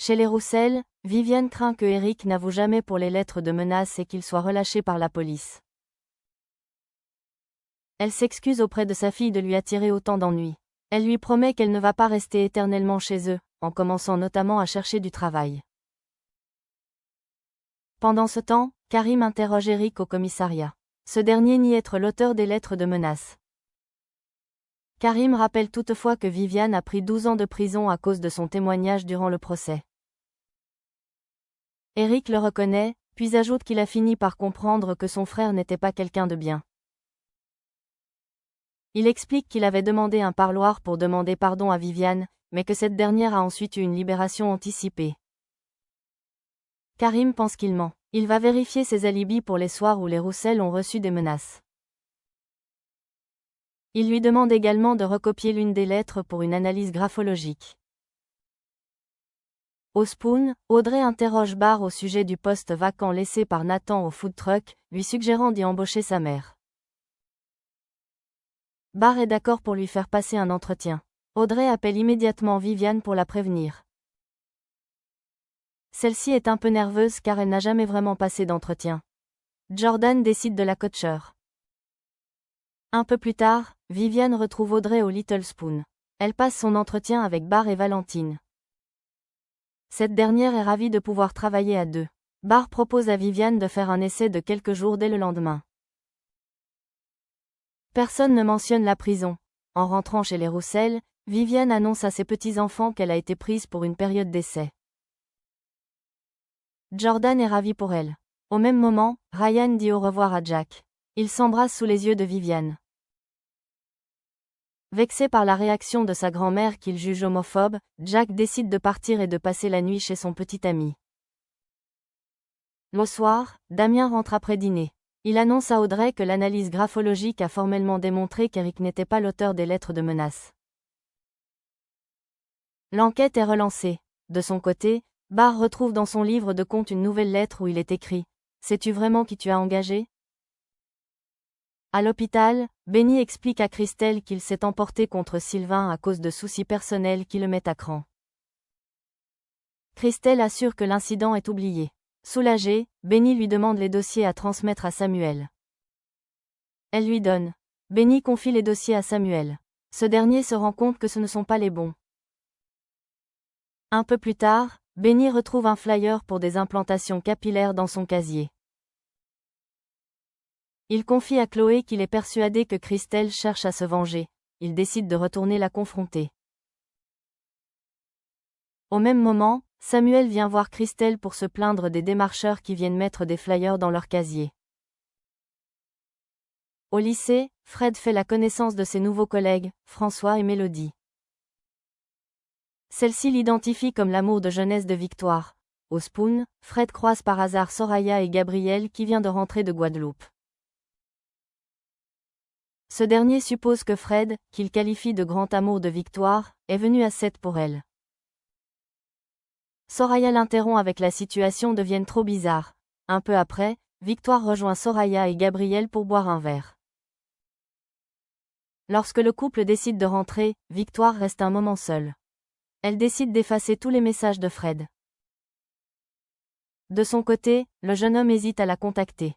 Chez les Roussel, Viviane craint que Eric n'avoue jamais pour les lettres de menace et qu'il soit relâché par la police. Elle s'excuse auprès de sa fille de lui attirer autant d'ennuis. Elle lui promet qu'elle ne va pas rester éternellement chez eux, en commençant notamment à chercher du travail. Pendant ce temps, Karim interroge Eric au commissariat. Ce dernier nie être l'auteur des lettres de menace. Karim rappelle toutefois que Viviane a pris 12 ans de prison à cause de son témoignage durant le procès. Eric le reconnaît, puis ajoute qu'il a fini par comprendre que son frère n'était pas quelqu'un de bien. Il explique qu'il avait demandé un parloir pour demander pardon à Viviane, mais que cette dernière a ensuite eu une libération anticipée. Karim pense qu'il ment. Il va vérifier ses alibis pour les soirs où les Roussel ont reçu des menaces. Il lui demande également de recopier l'une des lettres pour une analyse graphologique. Au Spoon, Audrey interroge Barr au sujet du poste vacant laissé par Nathan au food truck, lui suggérant d'y embaucher sa mère. Barr est d'accord pour lui faire passer un entretien. Audrey appelle immédiatement Viviane pour la prévenir. Celle-ci est un peu nerveuse car elle n'a jamais vraiment passé d'entretien. Jordan décide de la coacher. Un peu plus tard, Viviane retrouve Audrey au Little Spoon. Elle passe son entretien avec Barr et Valentine. Cette dernière est ravie de pouvoir travailler à deux. Barr propose à Viviane de faire un essai de quelques jours dès le lendemain. Personne ne mentionne la prison. En rentrant chez les Roussel, Viviane annonce à ses petits-enfants qu'elle a été prise pour une période d'essai. Jordan est ravi pour elle. Au même moment, Ryan dit au revoir à Jack. Il s'embrasse sous les yeux de Viviane. Vexé par la réaction de sa grand-mère qu'il juge homophobe, Jack décide de partir et de passer la nuit chez son petit ami. Le soir, Damien rentre après dîner. Il annonce à Audrey que l'analyse graphologique a formellement démontré qu'Eric n'était pas l'auteur des lettres de menace. L'enquête est relancée. De son côté, Barr retrouve dans son livre de comptes une nouvelle lettre où il est écrit « Sais-tu vraiment qui tu as engagé ?» À l'hôpital, Benny explique à Christelle qu'il s'est emporté contre Sylvain à cause de soucis personnels qui le mettent à cran. Christelle assure que l'incident est oublié. Soulagée, Benny lui demande les dossiers à transmettre à Samuel. Elle lui donne. Benny confie les dossiers à Samuel. Ce dernier se rend compte que ce ne sont pas les bons. Un peu plus tard, Benny retrouve un flyer pour des implantations capillaires dans son casier. Il confie à Chloé qu'il est persuadé que Christelle cherche à se venger. Il décide de retourner la confronter. Au même moment, Samuel vient voir Christelle pour se plaindre des démarcheurs qui viennent mettre des flyers dans leur casier. Au lycée, Fred fait la connaissance de ses nouveaux collègues, François et Mélodie. Celle-ci l'identifie comme l'amour de jeunesse de Victoire. Au Spoon, Fred croise par hasard Soraya et Gabriel qui vient de rentrer de Guadeloupe. Ce dernier suppose que Fred, qu'il qualifie de grand amour de Victoire, est venu à 7 pour elle. Soraya l'interrompt avec la situation devienne trop bizarre. Un peu après, Victoire rejoint Soraya et Gabriel pour boire un verre. Lorsque le couple décide de rentrer, Victoire reste un moment seule. Elle décide d'effacer tous les messages de Fred. De son côté, le jeune homme hésite à la contacter.